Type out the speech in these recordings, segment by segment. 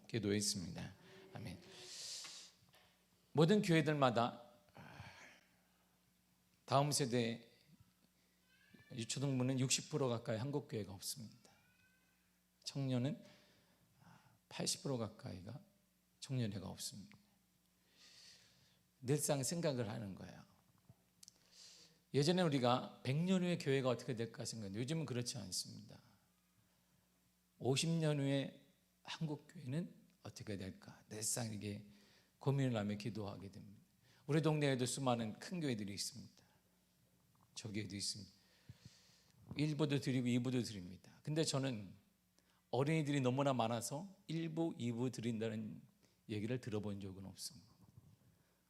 기도했습니다. 아멘. 모든 교회들마다 다음 세대 유초등부는 60% 가까이 한국 교회가 없습니다. 청년은 80% 가까이가 청년회가 없습니다. 늘상 생각을 하는 거예요. 예전에 우리가 100년 후에 교회가 어떻게 될까 생각했는데 요즘은 그렇지 않습니다. 50년 후에 한국 교회는 어떻게 될까 늘상 이게 고민을 하며 기도하게 됩니다. 우리 동네에도 수많은 큰 교회들이 있습니다. 저 교회도 있습니다. 1부도 드리고 2부도 드립니다. 근데 저는 어린이들이 너무나 많아서 1부, 2부 드린다는 얘기를 들어본 적은 없습니다.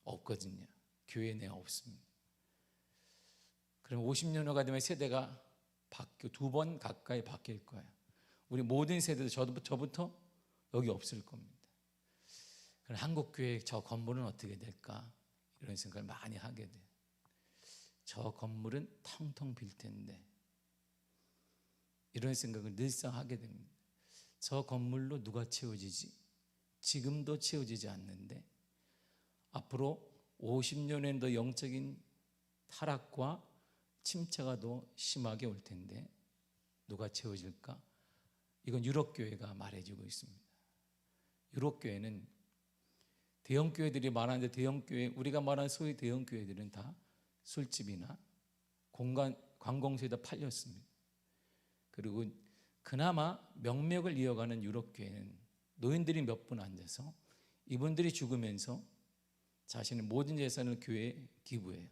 없거든요. 교회 내에 없습니다. 그럼 50년 후가 되면 세대가 바뀌고 2번 가까이 바뀔 거예요. 우리 모든 세대도 저부터 여기 없을 겁니다. 그럼 한국교회 저 건물은 어떻게 될까 이런 생각을 많이 하게 돼요. 저 건물은 텅텅 빌 텐데 이런 생각을 늘상 하게 됩니다. 저 건물로 누가 채워지지? 지금도 채워지지 않는데 앞으로 50년엔 더 영적인 타락과 침체가 더 심하게 올 텐데 누가 채워질까? 이건 유럽교회가 말해주고 있습니다. 유럽교회는 대형교회들이 많았는데 대형교회, 우리가 말하는 소위 대형교회들은 다 술집이나 관공서에다 팔렸습니다. 그리고 그나마 명맥을 이어가는 유럽교회는 노인들이 몇 분 앉아서 이분들이 죽으면서 자신의 모든 재산을 교회에 기부해요.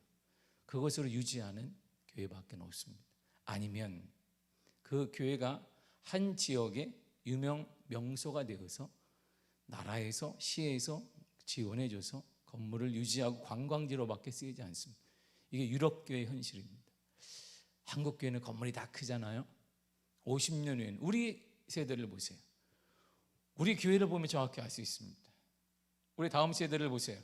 그것으로 유지하는 교회밖에 없습니다. 아니면 그 교회가 한 지역의 유명 명소가 되어서 나라에서 시에서 지원해줘서 건물을 유지하고 관광지로밖에 쓰이지 않습니다. 이게 유럽교회의 현실입니다. 한국교회는 건물이 다 크잖아요. 50년 후에는 우리 세대를 보세요. 우리 교회를 보면 정확히 알 수 있습니다. 우리 다음 세대를 보세요.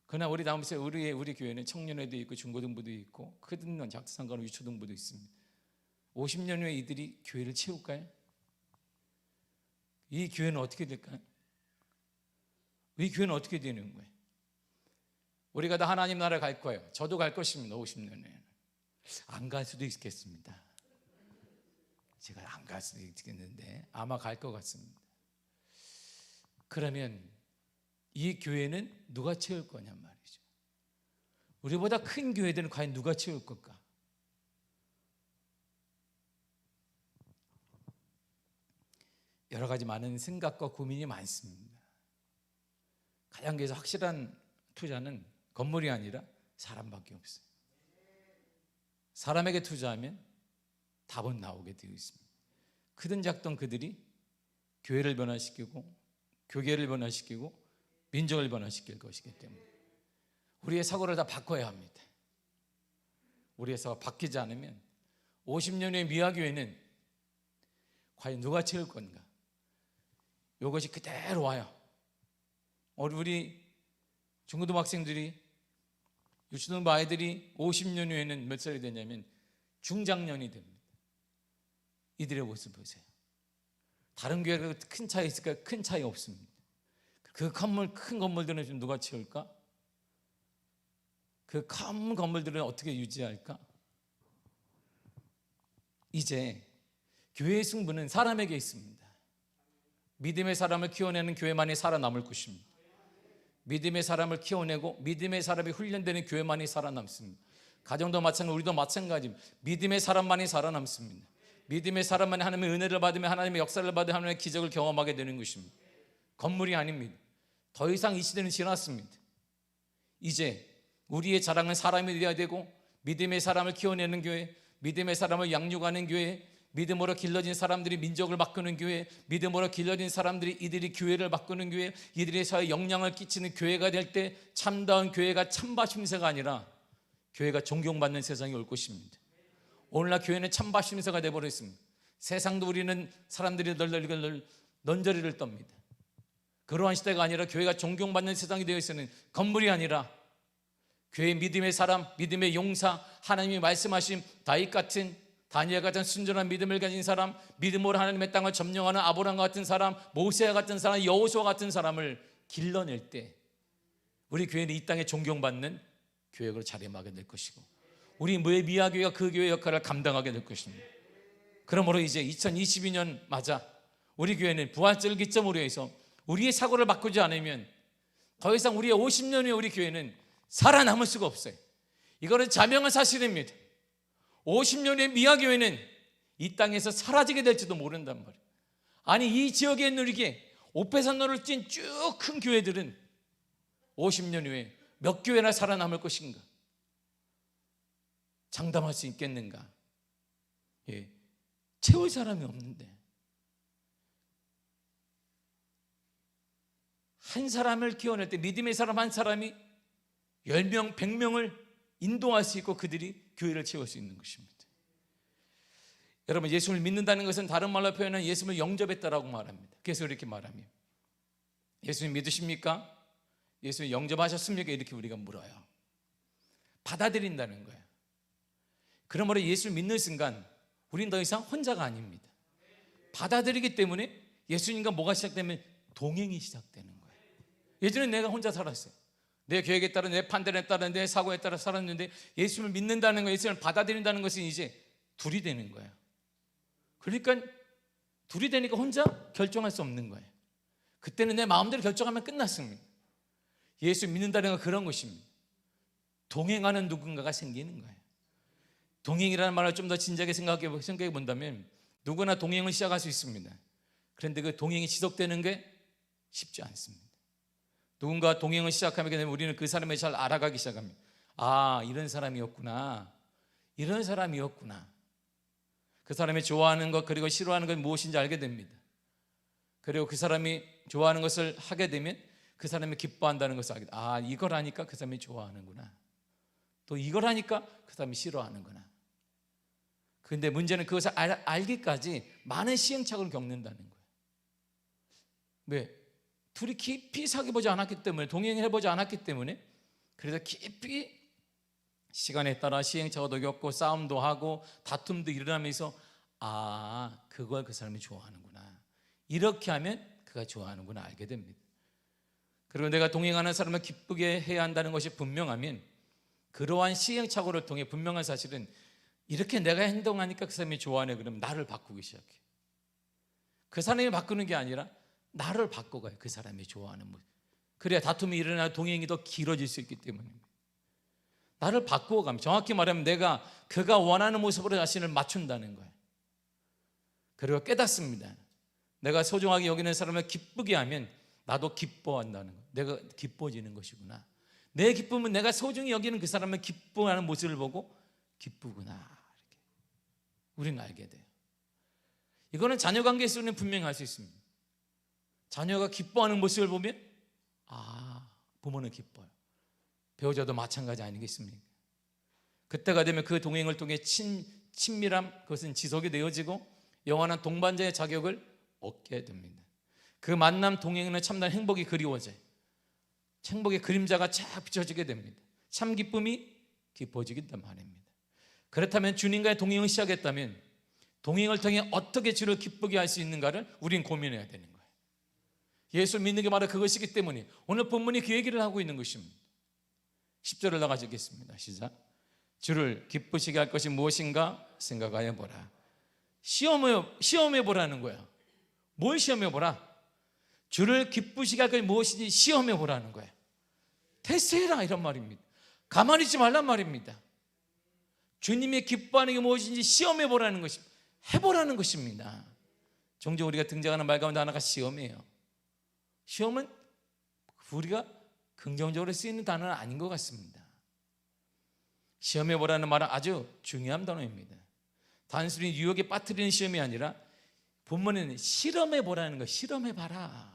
그러나 우리 다음 세대 우리 교회는 청년회도 있고 중고등부도 있고 크든 작상가로 유초등부도 있습니다. 50년 후에 이들이 교회를 채울까요? 이 교회는 어떻게 될까요? 이 교회는 어떻게 되는 거예요? 우리가 다 하나님 나라에 갈 거예요. 저도 갈 것입니다. 50년 후에는 안 갈 수도 있겠습니다. 제가 안 갈 수도 있겠는데 아마 갈 것 같습니다. 그러면 이 교회는 누가 채울 거냔 말이죠. 우리보다 큰 교회들은 과연 누가 채울 걸까? 여러 가지 많은 생각과 고민이 많습니다. 가장 그래서 확실한 투자는 건물이 아니라 사람밖에 없어요. 사람에게 투자하면 답은 나오게 되어 있습니다. 크든 작든 그들이 교회를 변화시키고 교계를 변화시키고 민족을 변화시킬 것이기 때문에 우리의 사고를 다 바꿔야 합니다. 우리의 사고가 바뀌지 않으면 50년 후의 미화교회는 과연 누가 채울 건가? 이것이 그대로 와요. 우리 중고등학생들이 유치원부 아이들이 50년 후에는 몇 살이 되냐면 중장년이 됩니다. 이들의 모습 보세요. 다른 교회가 큰 차이 있을까요? 큰 차이 없습니다. 그 큰 건물들은 좀 누가 채울까? 그 큰 건물들은 어떻게 유지할까? 이제 교회의 승부는 사람에게 있습니다. 믿음의 사람을 키워내는 교회만이 살아남을 것입니다. 믿음의 사람을 키워내고 믿음의 사람이 훈련되는 교회만이 살아남습니다. 가정도 마찬가지고 우리도 마찬가지입니다. 믿음의 사람만이 살아남습니다. 믿음의 사람만이 하나님의 은혜를 받으면 하나님의 역사를 받으면 하나님의 기적을 경험하게 되는 것입니다. 건물이 아닙니다. 더 이상 이 시대는 지났습니다. 이제 우리의 자랑은 사람이 되어야 되고 믿음의 사람을 키워내는 교회, 믿음의 사람을 양육하는 교회, 믿음으로 길러진 사람들이 민족을 바꾸는 교회, 믿음으로 길러진 사람들이 이들이 교회를 바꾸는 교회, 이들의 사회에 영향을 끼치는 교회가 될 때 참다운 교회가 참바심새가 아니라 교회가 존경받는 세상이 올 것입니다. 오늘날 교회는 참바심새가 되어버렸습니다. 세상도 우리는 사람들이 넌저리를 떱니다. 그러한 시대가 아니라 교회가 존경받는 세상이 되어 있으면 건물이 아니라 교회의 믿음의 사람, 믿음의 용사, 하나님이 말씀하신 다윗 같은 다니엘 같은 순전한 믿음을 가진 사람, 믿음으로 하나님의 땅을 점령하는 아브라함과 같은 사람, 모세와 같은 사람, 여호수아 같은 사람을 길러낼 때 우리 교회는 이 땅에 존경받는 교회로 자리하게 될 것이고, 우리 미아교회가 그 교회 역할을 감당하게 될 것입니다. 그러므로 이제 2022년 맞아 우리 교회는 부활절 기점으로 해서 우리의 사고를 바꾸지 않으면 더 이상 우리의 50년 후에 우리 교회는 살아남을 수가 없어요. 이거는 자명한 사실입니다. 50년 후에 미아교회는 이 땅에서 사라지게 될지도 모른단 말이에요. 아니, 이 지역에 있는 우리게 옥배산로를 뛴 쭉 큰 교회들은 50년 후에 몇 교회나 살아남을 것인가? 장담할 수 있겠는가? 예, 채울 사람이 없는데 한 사람을 키워낼 때 믿음의 사람 한 사람이 10명, 100명을 인도할 수 있고 그들이 교회를 채울 수 있는 것입니다. 여러분, 예수를 믿는다는 것은 다른 말로 표현하면 예수를 영접했다라고 말합니다. 그래서 이렇게 말하면 예수님 믿으십니까? 예수님 영접하셨습니까? 이렇게 우리가 물어요. 받아들인다는 거예요. 그러므로 예수를 믿는 순간 우리는 더 이상 혼자가 아닙니다. 받아들이기 때문에 예수님과 뭐가 시작되면 동행이 시작되는 거예요. 예전에 내가 혼자 살았어요. 내 계획에 따라, 내 판단에 따라, 내 사고에 따라 살았는데 예수를 믿는다는 거, 예수를 받아들인다는 것은 이제 둘이 되는 거예요. 그러니까 둘이 되니까 혼자 결정할 수 없는 거예요. 그때는 내 마음대로 결정하면 끝났습니다. 예수 믿는다는 건 그런 것입니다. 동행하는 누군가가 생기는 거예요. 동행이라는 말을 좀 더 진지하게 생각해 본다면 누구나 동행을 시작할 수 있습니다. 그런데 그 동행이 지속되는 게 쉽지 않습니다. 누군가 동행을 시작하게 되면 우리는 그 사람을 잘 알아가기 시작합니다. 아, 이런 사람이었구나. 이런 사람이었구나. 그 사람이 좋아하는 것 그리고 싫어하는 것 무엇인지 알게 됩니다. 그리고 그 사람이 좋아하는 것을 하게 되면 그 사람이 기뻐한다는 것을 알게 됩니다. 아, 이걸 하니까 그 사람이 좋아하는구나. 또 이걸 하니까 그 사람이 싫어하는구나. 그런데 문제는 그것을 알기까지 많은 시행착오를 겪는다는 거예요. 왜? 둘이 깊이 사귀어보지 않았기 때문에, 동행해보지 않았기 때문에. 그래서 깊이 시간에 따라 시행착오도 겪고 싸움도 하고 다툼도 일어나면서 아, 그걸 그 사람이 좋아하는구나. 이렇게 하면 그가 좋아하는구나 알게 됩니다. 그리고 내가 동행하는 사람을 기쁘게 해야 한다는 것이 분명하면 그러한 시행착오를 통해 분명한 사실은 이렇게 내가 행동하니까 그 사람이 좋아하네. 그러면 나를 바꾸기 시작해. 그 사람이 바꾸는 게 아니라 나를 바꿔가요. 그 사람이 좋아하는 모습. 그래야 다툼이 일어나 동행이 더 길어질 수 있기 때문입니다. 나를 바꾸어가면, 정확히 말하면 내가 그가 원하는 모습으로 자신을 맞춘다는 거예요. 그리고 깨닫습니다. 내가 소중하게 여기는 사람을 기쁘게 하면 나도 기뻐한다는 거예요. 내가 기뻐지는 것이구나. 내 기쁨은 내가 소중히 여기는 그 사람을 기뻐하는 모습을 보고 기쁘구나, 이렇게 우리는 알게 돼요. 이거는 자녀 관계에서는 분명히 알 수 있습니다. 자녀가 기뻐하는 모습을 보면 아, 부모는 기뻐요. 배우자도 마찬가지 아니겠습니까? 그때가 되면 그 동행을 통해 친밀함, 그것은 지속이 되어지고 영원한 동반자의 자격을 얻게 됩니다. 그 만남 동행에는 참된 행복이 그리워져요. 행복의 그림자가 쫙 비춰지게 됩니다. 참 기쁨이 깊어지겠단 말입니다. 그렇다면 주님과의 동행을 시작했다면 동행을 통해 어떻게 주를 기쁘게 할 수 있는가를 우린 고민해야 되는 거예요. 예수를 믿는 게 바로 그것이기 때문에 오늘 본문이 그 얘기를 하고 있는 것입니다. 10절을 나가시겠습니다. 시작. 주를 기쁘시게 할 것이 무엇인가 생각하여 보라. 시험해 보라는 거야. 뭘 시험해 보라? 주를 기쁘시게 할 것이 무엇인지 시험해 보라는 거예요. 테스트해라 이런 말입니다. 가만히 있지 말란 말입니다. 주님이 기뻐하는 게 무엇인지 시험해 보라는 것입니다. 해보라는 것입니다. 종종 우리가 등장하는 말 가운데 하나가 시험이에요. 시험은 우리가 긍정적으로 쓰이는 단어는 아닌 것 같습니다. 시험해 보라는 말은 아주 중요한 단어입니다. 단순히 유혹에 빠뜨리는 시험이 아니라 본문에는 실험해 보라는 거, 실험해 봐라.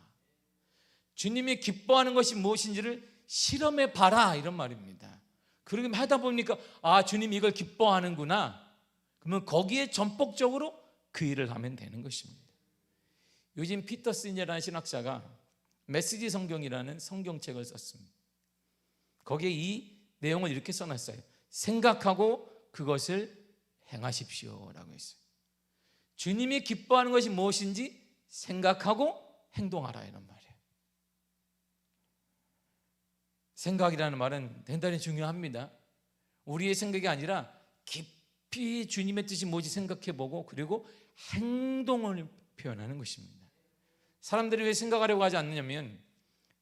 주님이 기뻐하는 것이 무엇인지를 실험해 봐라 이런 말입니다. 그렇게 하다 보니까 아, 주님이 이걸 기뻐하는구나. 그러면 거기에 전폭적으로 그 일을 하면 되는 것입니다. 요즘 피터슨이라는 신학자가 메시지 성경이라는 성경책을 썼습니다. 거기에 이 내용을 이렇게 써놨어요. 생각하고 그것을 행하십시오라고 했어요. 주님이 기뻐하는 것이 무엇인지 생각하고 행동하라 이런 말이에요. 생각이라는 말은 대단히 중요합니다. 우리의 생각이 아니라 깊이 주님의 뜻이 뭔지 생각해보고 그리고 행동을 표현하는 것입니다. 사람들이 왜 생각하려고 하지 않느냐면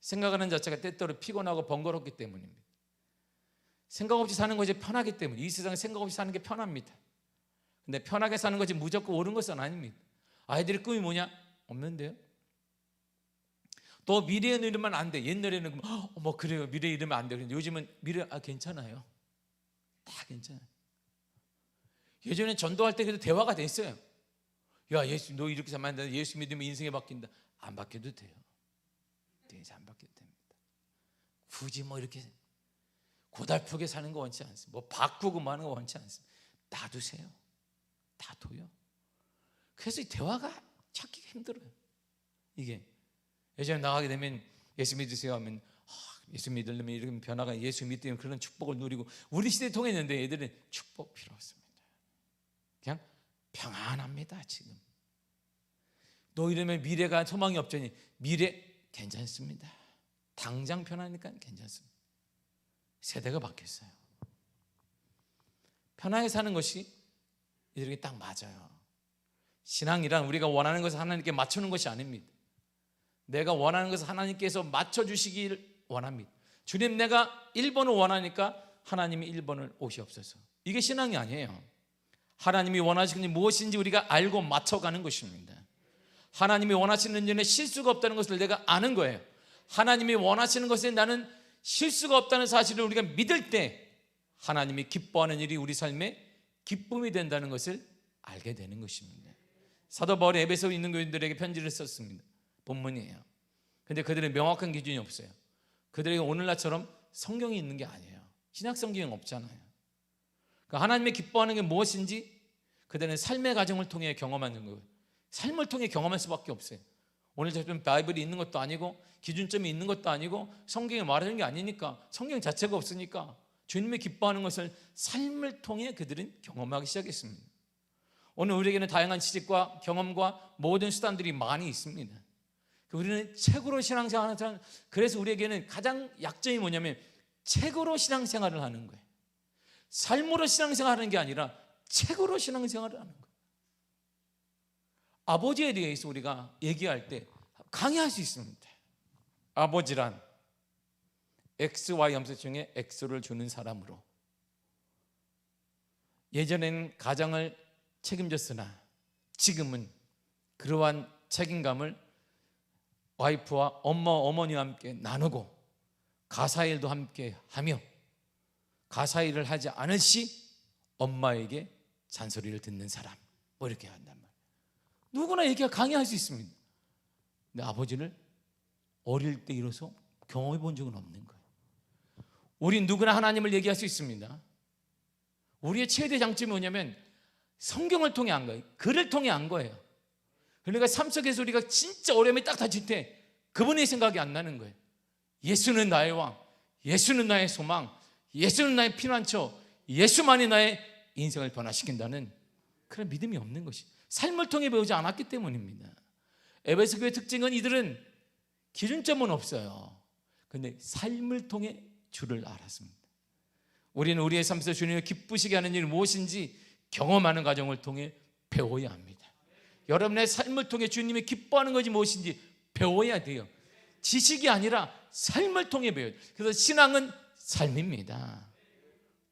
생각하는 자체가 때때로 피곤하고 번거롭기 때문입니다. 생각 없이 사는 것이 편하기 때문에, 이 세상에 생각 없이 사는 게 편합니다. 근데 편하게 사는 것이 무조건 옳은 것은 아닙니다. 아이들의 꿈이 뭐냐? 없는데요. 또 미래에 이르면 안 돼. 옛날에는 뭐 그래요, 미래에 이르면 안 돼. 그런데 요즘은 미래 괜찮아요. 다 괜찮아요. 예전에 전도할 때 그래도 대화가 됐어요. 야, 예수 너 이렇게 살면 안 돼. 예수 믿으면 인생이 바뀐다. 안 바뀌어도 돼요. 안 바뀌어도 됩니다. 굳이 뭐 이렇게 고달프게 사는 거 원치 않습니다. 뭐 바꾸고 뭐 하는 거 원치 않습니다. 놔두세요. 놔둬요. 그래서 이 대화가 찾기가 힘들어요. 이게 예전에 나가게 되면 예수 믿으세요 하면 예수 믿으려면 이런 변화가, 예수 믿으면 그런 축복을 누리고, 우리 시대에 통했는데 애들은 축복 필요 없습니다. 그냥 평안합니다. 지금 너 이러면 미래가 소망이 없잖니. 미래 괜찮습니다. 당장 편하니까 괜찮습니다. 세대가 바뀌었어요. 편하게 사는 것이 이렇게 딱 맞아요. 신앙이란 우리가 원하는 것을 하나님께 맞추는 것이 아닙니다. 내가 원하는 것을 하나님께서 맞춰주시길 원합니다. 주님, 내가 1번을 원하니까 하나님이 1번을 오시옵소서. 이게 신앙이 아니에요. 하나님이 원하시는 것이 무엇인지 우리가 알고 맞춰가는 것입니다. 하나님이 원하시는 일에 실수가 없다는 것을 내가 아는 거예요. 하나님이 원하시는 것에 나는 실수가 없다는 사실을 우리가 믿을 때 하나님이 기뻐하는 일이 우리 삶에 기쁨이 된다는 것을 알게 되는 것입니다. 사도 바울이 에베소에 있는 교인들에게 편지를 썼습니다. 본문이에요. 근데 그들은 명확한 기준이 없어요. 그들에게 오늘날처럼 성경이 있는 게 아니에요. 신약 성경이 없잖아요. 그러니까 하나님의 기뻐하는 게 무엇인지 그들은 삶의 과정을 통해 경험하는 거예요. 삶을 통해 경험할 수밖에 없어요. 오늘처럼 바이블이 있는 것도 아니고 기준점이 있는 것도 아니고 성경에 말하는 게 아니니까, 성경 자체가 없으니까 주님의 기뻐하는 것을 삶을 통해 그들은 경험하기 시작했습니다. 오늘 우리에게는 다양한 지식과 경험과 모든 수단들이 많이 있습니다. 우리는 책으로 신앙생활하는 사람, 그래서 우리에게는 가장 약점이 뭐냐면 책으로 신앙생활을 하는 거예요. 삶으로 신앙생활하는 게 아니라 책으로 신앙생활을 하는 거예요. 아버지에 대해서 우리가 얘기할 때 강의할 수 있습니다. 아버지란 XY 염소 중에 X를 주는 사람으로, 예전에는 가장을 책임졌으나 지금은 그러한 책임감을 와이프와 엄마, 어머니와 함께 나누고 가사일도 함께 하며, 가사일을 하지 않을 시 엄마에게 잔소리를 듣는 사람, 뭐 이렇게 한단 말이에요. 누구나 얘기가 강의할 수 있습니다. 근데 아버지를 어릴 때 이뤄서 경험해 본 적은 없는 거예요. 우린 누구나 하나님을 얘기할 수 있습니다. 우리의 최대 장점이 뭐냐면 성경을 통해 안 거예요. 글을 통해 안 거예요. 그러니까 삶 속에서 우리가 진짜 어려움이 딱 닥칠 때 그분의 생각이 안 나는 거예요. 예수는 나의 왕, 예수는 나의 소망, 예수는 나의 피난처, 예수만이 나의 인생을 변화시킨다는 그런 믿음이 없는 것이 삶을 통해 배우지 않았기 때문입니다. 에베소 교회의 특징은 이들은 기준점은 없어요. 그런데 삶을 통해 주를 알았습니다. 우리는 우리의 삶에서 주님을 기쁘시게 하는 일이 무엇인지 경험하는 과정을 통해 배워야 합니다. 여러분의 삶을 통해 주님이 기뻐하는 것이 무엇인지 배워야 돼요. 지식이 아니라 삶을 통해 배워야 돼요. 그래서 신앙은 삶입니다.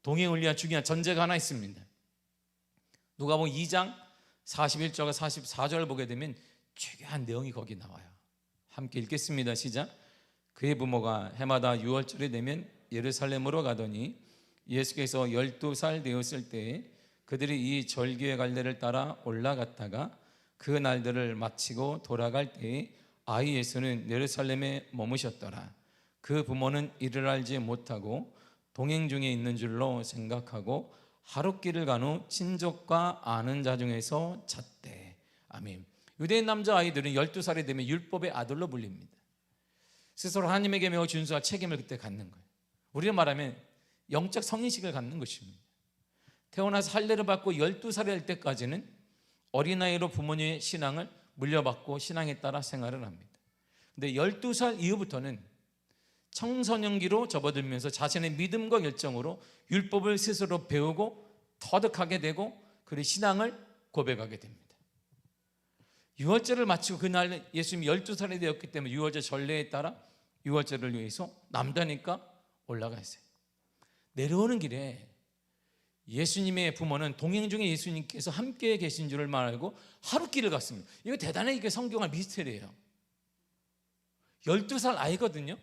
동행을 위한 중요한 전제가 하나 있습니다. 누가복음 2장 41절과 44절을 보게 되면 중요한 내용이 거기 나와요. 함께 읽겠습니다. 시작. 그의 부모가 해마다 6월절이 되면 예루살렘으로 가더니 예수께서 12살 되었을 때에 그들이 이 절기의 갈래를 따라 올라갔다가 그 날들을 마치고 돌아갈 때에 아이 예수는 예루살렘에 머무셨더라. 그 부모는 이를 알지 못하고 동행 중에 있는 줄로 생각하고 하룻길을 간 후 친족과 아는 자 중에서 찾되. 아멘. 유대인 남자 아이들은 12살이 되면 율법의 아들로 불립니다. 스스로 하나님에게 매우 준수한 책임을 그때 갖는 거예요. 우리가 말하면 영적 성인식을 갖는 것입니다. 태어나서 할례를 받고 12살이 될 때까지는 어린아이로 부모님의 신앙을 물려받고 신앙에 따라 생활을 합니다. 근데 12살 이후부터는 청소년기로 접어들면서 자신의 믿음과 열정으로 율법을 스스로 배우고 터득하게 되고 그리고 신앙을 고백하게 됩니다. 유월절을 마치고 그날 예수님이 12살이 되었기 때문에 유월절 전례에 따라 유월절을 위해서 남다니까 올라갔어요. 내려오는 길에 예수님의 부모는 동행 중에 예수님께서 함께 계신 줄을 알고 하룻길을 갔습니다. 이거 대단히 이게 성경의 미스터리예요. 12살 아이거든요.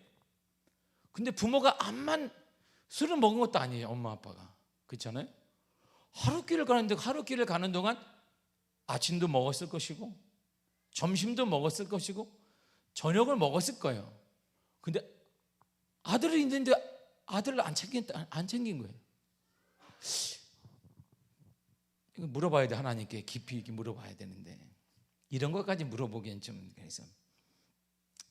근데 부모가 암만 술을 먹은 것도 아니에요. 엄마 아빠가. 그렇잖아요. 하룻길을 가는데 하룻길을 가는 동안 아침도 먹었을 것이고 점심도 먹었을 것이고 저녁을 먹었을 거예요. 근데 아들이 있는데 아들을 안 챙긴 거예요. 이거 물어봐야 돼. 하나님께 깊이 물어봐야 되는데 이런 것까지 물어보기엔 좀 그래서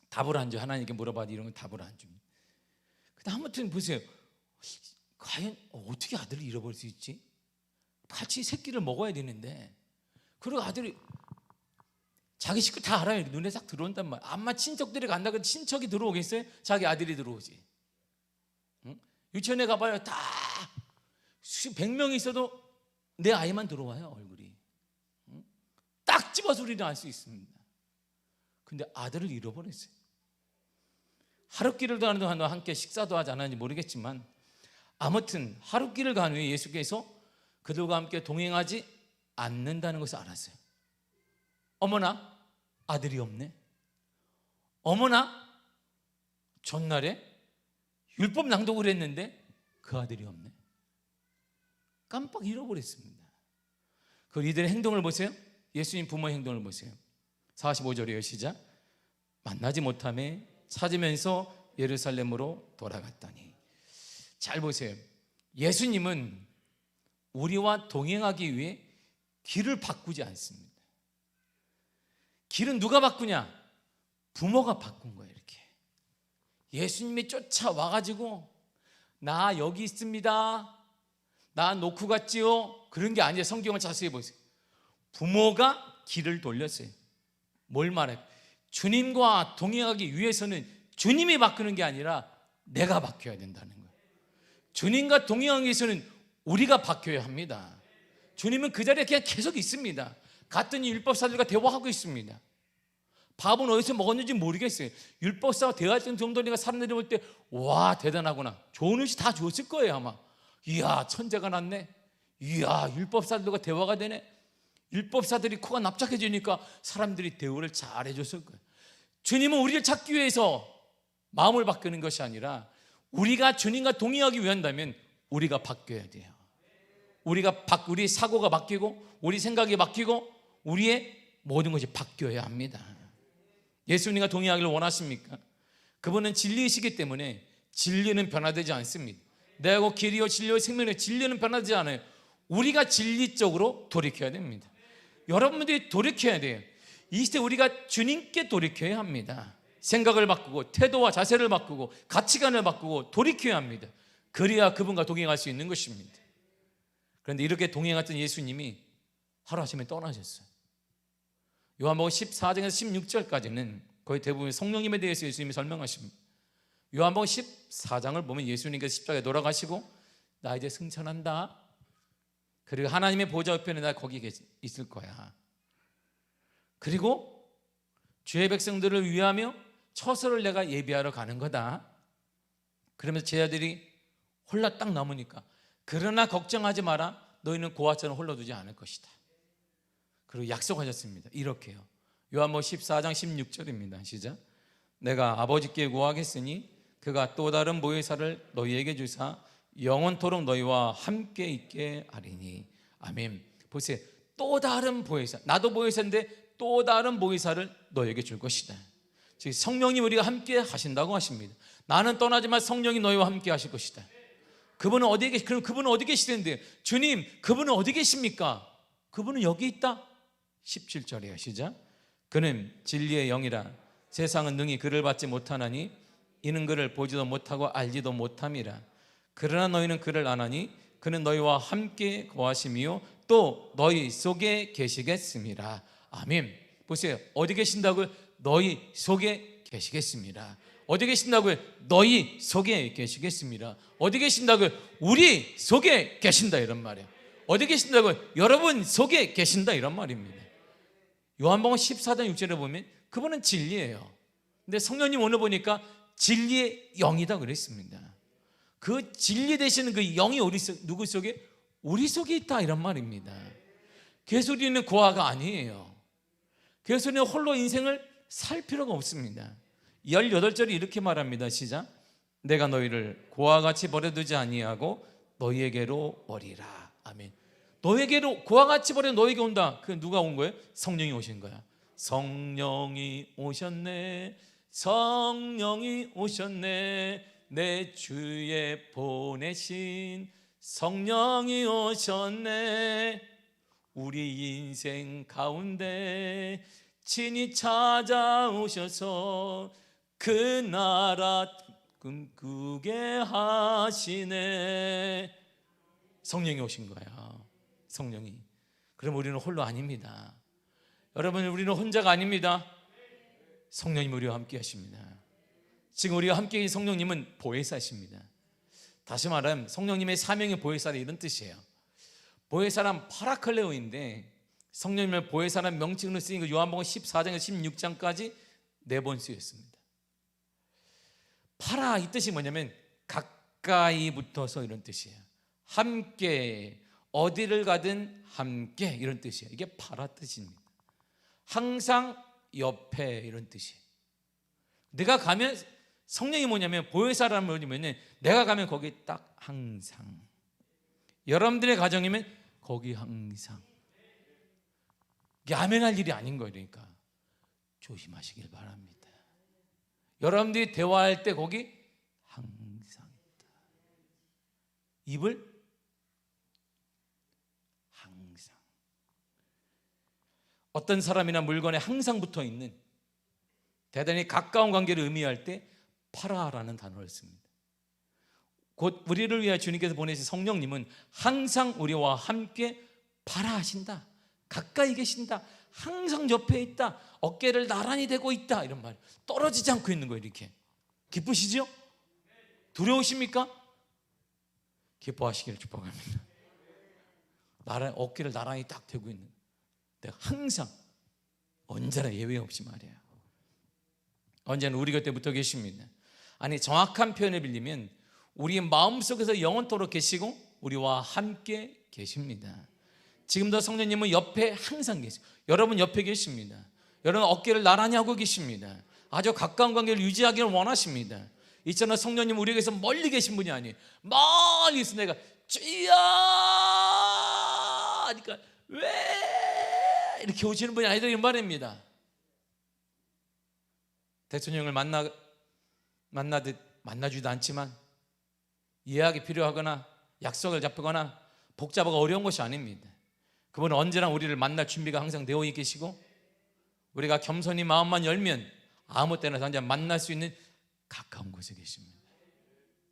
답을 안 줘. 하나님께 물어봐도 이런 건 답을 안 줍니다. 근데 아무튼 보세요. 과연 어떻게 아들을 잃어버릴 수 있지? 같이 새끼를 먹어야 되는데 그리고 아들이 자기 식구 다 알아요. 눈에 딱 들어온단 말이에요. 아마 친척들이 간다고 친척이 들어오겠어요? 자기 아들이 들어오지. 응? 유치원에 가봐요. 다 100명이 있어도 내 아이만 들어와요. 얼굴이. 응? 딱 집어 소리를 알 수 있습니다. 근데 아들을 잃어버렸어요. 하룻길을 가는 동안 함께 식사도 하지 않았는지 모르겠지만 아무튼 하룻길을 간 후에 예수께서 그들과 함께 동행하지 않는다는 것을 알았어요. 어머나 아들이 없네. 어머나 전날에 율법 낭독을 했는데 그 아들이 없네. 깜빡 잃어버렸습니다. 그 이들의 행동을 보세요. 예수님 부모의 행동을 보세요. 45절이에요. 시작. 만나지 못하며 찾으면서 예루살렘으로 돌아갔더니. 잘 보세요. 예수님은 우리와 동행하기 위해 길을 바꾸지 않습니다. 길은 누가 바꾸냐? 부모가 바꾼 거예요. 이렇게 예수님이 쫓아와가지고 나 여기 있습니다, 나 놓고 갔지요, 그런 게 아니에요. 성경을 자세히 보세요. 부모가 길을 돌렸어요. 뭘 말해요? 주님과 동행하기 위해서는 주님이 바꾸는 게 아니라 내가 바뀌어야 된다는 거예요. 주님과 동행하기 위해서는 우리가 바뀌어야 합니다. 주님은 그 자리에 그냥 계속 있습니다. 갔더니 율법사들과 대화하고 있습니다. 밥은 어디서 먹었는지 모르겠어요. 율법사와 대화했던 정도니까 사람들이 볼 때 와 대단하구나, 좋은 음식 다 줬을 거예요 아마. 이야 천재가 났네, 이야 율법사들과 대화가 되네. 율법사들이 코가 납작해지니까 사람들이 대우를 잘 해줬을 거예요. 주님은 우리를 찾기 위해서 마음을 바꾸는 것이 아니라 우리가 주님과 동행하기 위한다면 우리가 바뀌어야 돼요. 우리 사고가 바뀌고 우리 생각이 바뀌고 우리의 모든 것이 바뀌어야 합니다. 예수님과 동행하기를 원하십니까? 그분은 진리이시기 때문에 진리는 변화되지 않습니다. 내가 길이요 진리요 생명이요, 진리는 변화되지 않아요. 우리가 진리적으로 돌이켜야 됩니다. 여러분들이 돌이켜야 돼요. 이 시대 우리가 주님께 돌이켜야 합니다. 생각을 바꾸고 태도와 자세를 바꾸고 가치관을 바꾸고 돌이켜야 합니다. 그래야 그분과 동행할 수 있는 것입니다. 그런데 이렇게 동행했던 예수님이 하루아침에 떠나셨어요. 요한복음 14장에서 16절까지는 거의 대부분 성령님에 대해서 예수님이 설명하십니다. 요한복음 14장을 보면 예수님께서 십자가에 돌아가시고 나 이제 승천한다, 그리고 하나님의 보좌 옆에는 나 거기 있을 거야, 그리고 주의 백성들을 위하며 처소를 내가 예비하러 가는 거다. 그러면서 제자들이 홀라 딱 남으니까 그러나 걱정하지 마라, 너희는 고아처럼 홀로 두지 않을 것이다. 그리고 약속하셨습니다. 이렇게요. 요한복음 14장 16절입니다. 시작. 내가 아버지께 구하겠으니 그가 또 다른 보혜사를 너희에게 주사 영원토록 너희와 함께 있게 하리니. 아멘. 보세요. 또 다른 보혜사, 나도 보혜사인데 또 다른 보혜사를 너희에게 줄 것이다. 즉 성령님 우리가 함께 하신다고 하십니다. 나는 떠나지만 성령이 너희와 함께 하실 것이다. 그분은 어디에 그럼 그분은 어디 계시는데? 주님 그분은 어디 계십니까? 그분은 여기 있다. 17절이에요. 시작. 그는 진리의 영이라 세상은 능히 그를 받지 못하나니 이는 그를 보지도 못하고 알지도 못함이라. 그러나 너희는 그를 아나니 그는 너희와 함께 거하심이요 또 너희 속에 계시겠습니다. 아멘. 보세요. 어디 계신다고요? 너희 속에 계시겠습니다. 어디 계신다고요? 너희 속에 계시겠습니다. 어디 계신다고요? 우리 속에 계신다 이런 말이에요. 어디 계신다고요? 여러분 속에 계신다 이런 말입니다. 요한복음 14장 6절에 보면 그분은 진리예요. 근데 성령님 오늘 보니까 진리의 영이다 그랬습니다. 그 진리 되시는 그 영이 누구 속에? 우리 속에 있다 이런 말입니다. 개소리는 고아가 아니에요. 개소리는 홀로 인생을 살 필요가 없습니다. 18절이 이렇게 말합니다. 시작. 내가 너희를 고아같이 버려두지 아니하고 너희에게로 오리라. 아멘. 너에게로 고아같이 버려 너에게 온다. 그 누가 온 거예요? 성령이 오신 거야. 성령이 오셨네. 성령이 오셨네. 내 주에 보내신 성령이 오셨네. 우리 인생 가운데 친히 찾아오셔서 그 나라 꿈꾸게 하시네. 성령이 오신 거야. 성령이. 그럼 우리는 홀로 아닙니다. 여러분, 우리는 혼자가 아닙니다. 성령님 우리와 함께 하십니다. 지금 우리와 함께 계신 성령님은 보혜사십니다. 다시 말하면 성령님의 사명이 보혜사라 이런 뜻이에요. 보혜사란 파라클레오인데 성령님의 보혜사란 명칭으로 쓰인 거 요한복음 14장에서 16장까지 4번 쓰였습니다. 파라 이 뜻이 뭐냐면 가까이 붙어서 이런 뜻이에요. 함께, 어디를 가든 함께 이런 뜻이에요. 이게 파라 뜻입니다. 항상 옆에 이런 뜻이에요. 내가 가면 성령이 뭐냐면 보혜사라는 뭐냐면 내가 가면 거기 딱 항상. 여러분들의 가정이면 거기 항상. 이게 아멘할 일이 아닌 거예요. 그러니까 조심하시길 바랍니다. 여러분들이 대화할 때 거기 항상 있다. 입을 항상. 어떤 사람이나 물건에 항상 붙어 있는 대단히 가까운 관계를 의미할 때 파라라는 단어를 씁니다. 곧 우리를 위해 주님께서 보내신 성령님은 항상 우리와 함께 파라하신다. 가까이 계신다. 항상 옆에 있다. 어깨를 나란히 대고 있다. 이런 말. 떨어지지 않고 있는 거예요. 이렇게. 기쁘시죠? 두려우십니까? 기뻐하시기를 축복합니다. 어깨를 나란히 딱 대고 있는. 내가 항상 언제나 예외 없이 말이에요. 언제나 우리 곁에 붙어 계십니다. 아니, 정확한 표현을 빌리면 우리 마음속에서 영원토록 계시고 우리와 함께 계십니다. 지금도 성령님은 옆에 항상 계세요. 여러분 옆에 계십니다. 여러분 어깨를 나란히 하고 계십니다. 아주 가까운 관계를 유지하기를 원하십니다. 있잖아, 성령님 우리에게서 멀리 계신 분이 아니에요. 멀리 있어. 내가 주여 하니까 왜 이렇게 오시는 분이 아니다 이런 말입니다. 대통령을 만나주지도 않지만 예약이 필요하거나 약속을 잡거나 복잡하고 어려운 것이 아닙니다. 그분은 언제나 우리를 만날 준비가 항상 되어 계시고 우리가 겸손히 마음만 열면 아무 때나 언제 만날 수 있는 가까운 곳에 계십니다.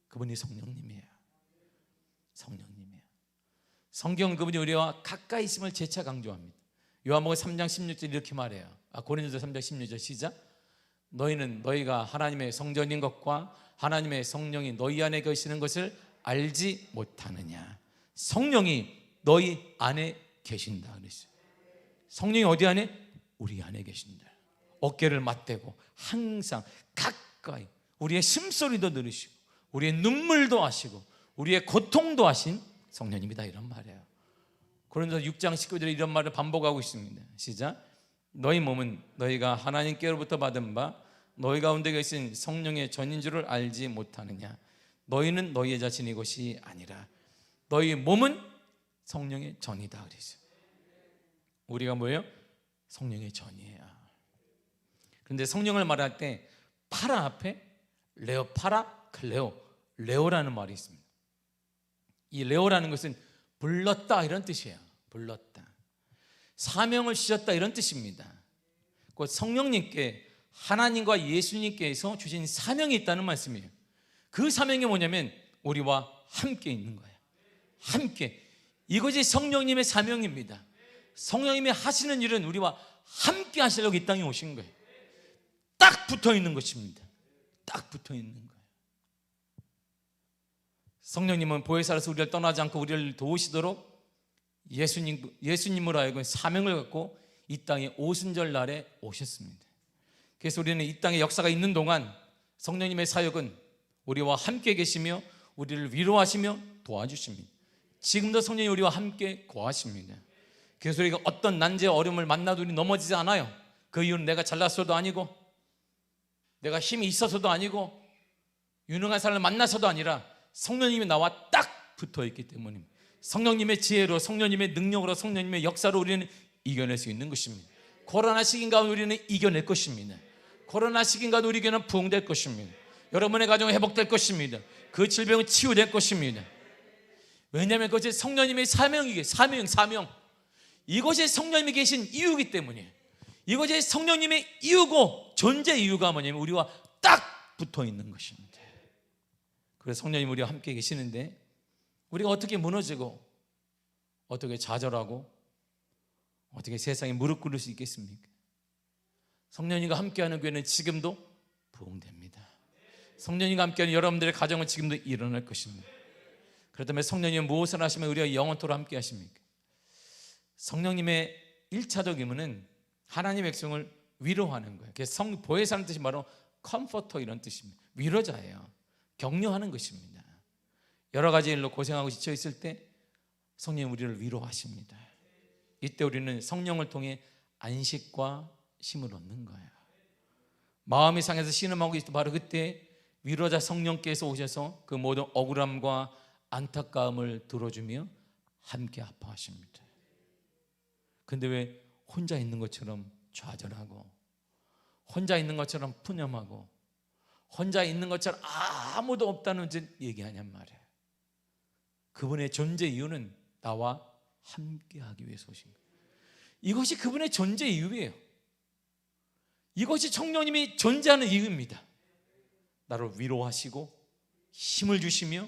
그분이 성령님이에요. 성령님이에요. 성경은 그분이 우리와 가까이 있음을 재차 강조합니다. 요한복음 3장 16절 이렇게 말해요. 고린도서 3장 16절 시작. 너희는 너희가 하나님의 성전인 것과 하나님의 성령이 너희 안에 계시는 것을 알지 못하느냐. 성령이 너희 안에 계신다 그랬어요. 성령이 어디 안에? 우리 안에 계신다. 어깨를 맞대고 항상 가까이 우리의 심소리도 들으시고 우리의 눈물도 아시고 우리의 고통도 아신 성령님이다 이런 말이에요. 고린도서 6장 19절에 이런 말을 반복하고 있습니다. 시작. 너희 몸은 너희가 하나님께로부터 받은 바 너희 가운데 계신 성령의 전인 줄을 알지 못하느냐. 너희는 너희의 자신의 것이 아니라 너희 몸은 성령의 전이다 그랬어요. 우리가 뭐예요? 성령의 전이에요. 그런데 성령을 말할 때 파라 앞에 레오, 파라, 클레오, 레오라는 말이 있습니다. 이 레오라는 것은 불렀다 이런 뜻이에요. 불렀다. 사명을 주셨다 이런 뜻입니다. 곧 성령님께 하나님과 예수님께서 주신 사명이 있다는 말씀이에요. 그 사명이 뭐냐면 우리와 함께 있는 거예요. 함께. 이것이 성령님의 사명입니다. 성령님이 하시는 일은 우리와 함께 하시려고 이 땅에 오신 거예요. 딱 붙어 있는 것입니다. 딱 붙어 있는 거예요. 성령님은 보혜사로서 우리를 떠나지 않고 우리를 도우시도록 예수님으로 하여금 사명을 갖고 이 땅에 오순절 날에 오셨습니다. 그래서 우리는 이 땅에 역사가 있는 동안 성령님의 사역은 우리와 함께 계시며 우리를 위로하시며 도와주십니다. 지금도 성령이 우리와 함께 거하십니다. 그래서 우리가 어떤 난제 어려움을 만나도 우리 넘어지지 않아요. 그 이유는 내가 잘났어도 아니고 내가 힘이 있어서도 아니고 유능한 사람을 만나서도 아니라 성령님이 나와 딱 붙어있기 때문입니다. 성령님의 지혜로, 성령님의 능력으로, 성령님의 역사로 우리는 이겨낼 수 있는 것입니다. 코로나 시기인가 우리는 이겨낼 것입니다. 코로나 시기인가 우리 교회는 부흥될 것입니다. 여러분의 가정은 회복될 것입니다. 그 질병은 치유될 것입니다. 왜냐하면 그것이 성령님의 사명이기에 사명. 이것이 성령님이 계신 이유이기 때문이에요. 이것이 성령님의 이유고 존재 이유가 뭐냐면 우리와 딱 붙어 있는 것입니다. 그래서 성령님 우리와 함께 계시는데 우리가 어떻게 무너지고 어떻게 좌절하고 어떻게 세상에 무릎 꿇을 수 있겠습니까? 성령님과 함께하는 교회는 지금도 부흥됩니다. 성령님과 함께하는 여러분들의 가정은 지금도 일어날 것입니다. 그렇다면 성령님은 무엇을 하시면 우리가 영원토록 함께 하십니까? 성령님의 1차적 의무는 하나님의 백성을 위로하는 거예요. 그래서 보혜사라는 뜻이 바로 컴포터 이런 뜻입니다. 위로자예요. 격려하는 것입니다. 여러 가지 일로 고생하고 지쳐 있을 때 성령이 우리를 위로하십니다. 이때 우리는 성령을 통해 안식과 힘을 얻는 거예요. 마음이 상해서 신음하고 있을 때 바로 그때 위로자 성령께서 오셔서 그 모든 억울함과 안타까움을 들어주며 함께 아파하십니다. 근데 왜 혼자 있는 것처럼 좌절하고 혼자 있는 것처럼 푸념하고 혼자 있는 것처럼 아무도 없다는 얘기하냔 말이에요. 그분의 존재 이유는 나와 함께하기 위해서 오신 거예요. 이것이 그분의 존재 이유예요. 이것이 성령님이 존재하는 이유입니다. 나를 위로하시고 힘을 주시며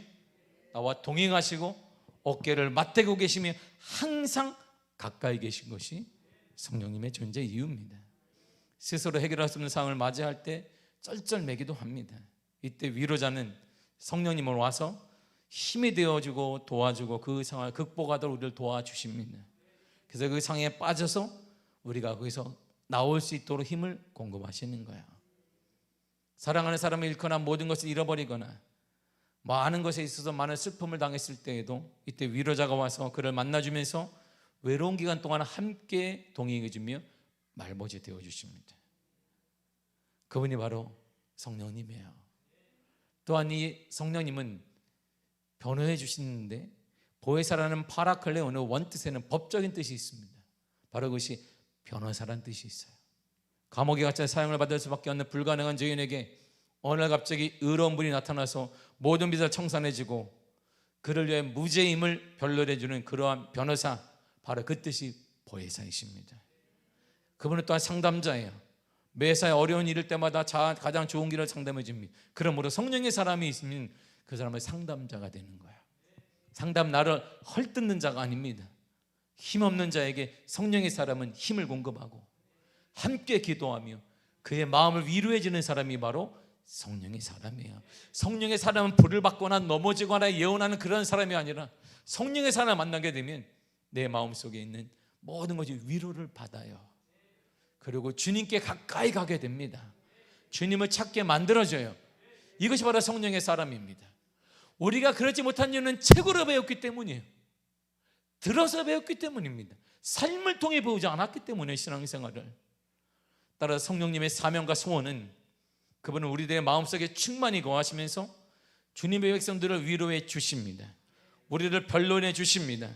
나와 동행하시고 어깨를 맞대고 계시며 항상 가까이 계신 것이 성령님의 존재 이유입니다. 스스로 해결할 수 없는 상황을 맞이할 때 쩔쩔매기도 합니다. 이때 위로자는 성령님을 와서 힘이 되어주고 도와주고 그 상황을 극복하도록 우리를 도와주십니다. 그래서 그 상황에 빠져서 우리가 거기서 나올 수 있도록 힘을 공급하시는 거예요. 사랑하는 사람을 잃거나 모든 것을 잃어버리거나 많은 것에 있어서 많은 슬픔을 당했을 때에도 이때 위로자가 와서 그를 만나주면서 외로운 기간 동안 함께 동행해주며 말보지 되어주십니다. 그분이 바로 성령님이에요. 또한 이 성령님은 변호해 주시는데 보혜사라는 파라클레오는 원뜻에는 법적인 뜻이 있습니다. 바로 그것이 변호사라는 뜻이 있어요. 감옥에 갇혀 사형을 받을 수밖에 없는 불가능한 죄인에게 어느 날 갑자기 의로운 분이 나타나서 모든 빚을 청산해주고 그를 위해 무죄임을 변론해주는 그러한 변호사, 바로 그 뜻이 보혜사이십니다. 그분은 또한 상담자예요. 매사에 어려운 일일 때마다 가장 좋은 길을 상담해 줍니다. 그러므로 성령의 사람이 있으면 그 사람은 상담자가 되는 거예요. 상담 나를 헐뜯는 자가 아닙니다. 힘없는 자에게 성령의 사람은 힘을 공급하고 함께 기도하며 그의 마음을 위로해 주는 사람이 바로 성령의 사람이에요. 성령의 사람은 불을 받거나 넘어지거나 예언하는 그런 사람이 아니라 성령의 사람을 만나게 되면 내 마음속에 있는 모든 것이 위로를 받아요. 그리고 주님께 가까이 가게 됩니다. 주님을 찾게 만들어져요. 이것이 바로 성령의 사람입니다. 우리가 그렇지 못한 이유는 책으로 배웠기 때문이에요. 들어서 배웠기 때문입니다. 삶을 통해 배우지 않았기 때문에 신앙생활을. 따라 성령님의 사명과 소원은 그분은 우리들의 마음속에 충만히 거하시면서 주님의 백성들을 위로해 주십니다. 우리를 변론해 주십니다.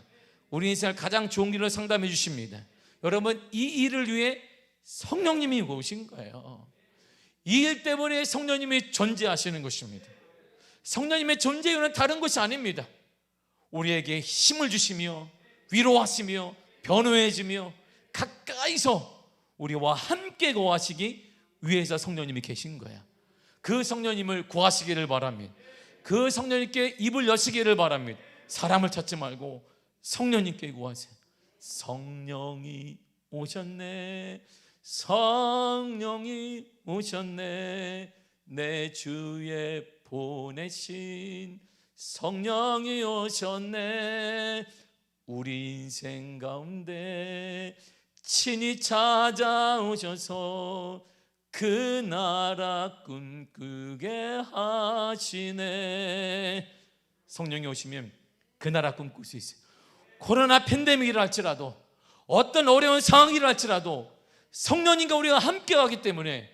우리 인생을 가장 좋은 길로 상담해 주십니다. 여러분, 이 일을 위해 성령님이 오신 거예요. 이 일 때문에 성령님이 존재하시는 것입니다. 성령님의 존재 이유는 다른 것이 아닙니다. 우리에게 힘을 주시며 위로하시며 변호해 주며 가까이서 우리와 함께 거하시기 위해서 성령님이 계신 거야. 그 성령님을 구하시기를 바랍니다. 그 성령님께 입을 여시기를 바랍니다. 사람을 찾지 말고 성령님께 구하세요. 성령이 오셨네, 성령이 오셨네, 내 주에 보내신 성령이 오셨네. 우리 인생 가운데 친히 찾아오셔서 그 나라 꿈꾸게 하시네. 성령이 오시면 그 나라 꿈꿀 수 있어요. 코로나 팬데믹이라 할지라도, 어떤 어려운 상황이라 할지라도 성령님과 우리가 함께 가기 때문에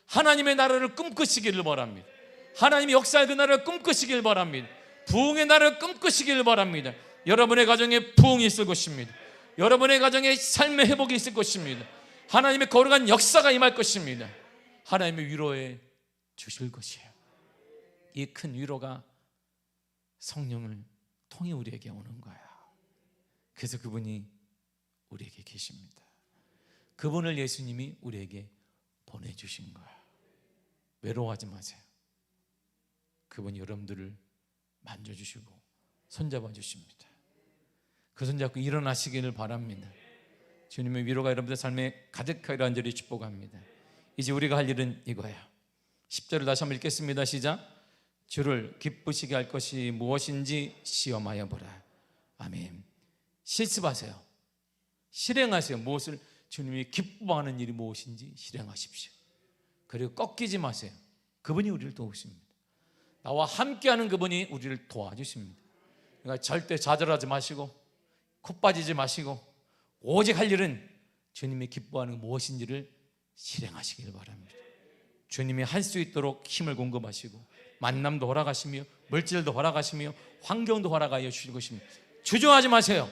하나님의 나라를 꿈꾸시기를 바랍니다. 하나님의 역사의 그 나라를 꿈꾸시길 바랍니다. 부흥의 나라를 꿈꾸시길 바랍니다. 여러분의 가정에 부흥이 있을 것입니다. 여러분의 가정에 삶의 회복이 있을 것입니다. 하나님의 거룩한 역사가 임할 것입니다. 하나님의 위로해 주실 것이에요. 이 큰 위로가 성령을 통해 우리에게 오는 거예요. 그래서 그분이 우리에게 계십니다. 그분을 예수님이 우리에게 보내주신 거예요. 외로워하지 마세요. 그분이 여러분들을 만져주시고 손잡아 주십니다. 그 손잡고 일어나시기를 바랍니다. 주님의 위로가 여러분들 삶에 가득하게 간절히 축복합니다. 이제 우리가 할 일은 이거예요. 10절을 다시 한번 읽겠습니다. 시작. 주를 기쁘시게 할 것이 무엇인지 시험하여 보라. 아멘. 실습하세요. 실행하세요. 무엇을, 주님이 기뻐하는 일이 무엇인지 실행하십시오. 그리고 꺾이지 마세요. 그분이 우리를 도우십니다. 나와 함께하는 그분이 우리를 도와주십니다. 그러니까 절대 좌절하지 마시고 코 빠지지 마시고 오직 할 일은 주님이 기뻐하는 무엇인지를 실행하시길 바랍니다. 주님이 할 수 있도록 힘을 공급하시고 만남도 허락하시며 물질도 허락하시며 환경도 허락하여 주실 것입니다. 주저하지 마세요.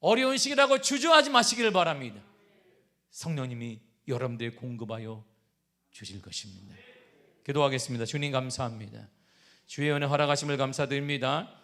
어려운 시기라고 주저하지 마시기를 바랍니다. 성령님이 여러분들에 공급하여 주실 것입니다. 기도하겠습니다. 주님 감사합니다. 주의 은혜 허락하심을 감사드립니다.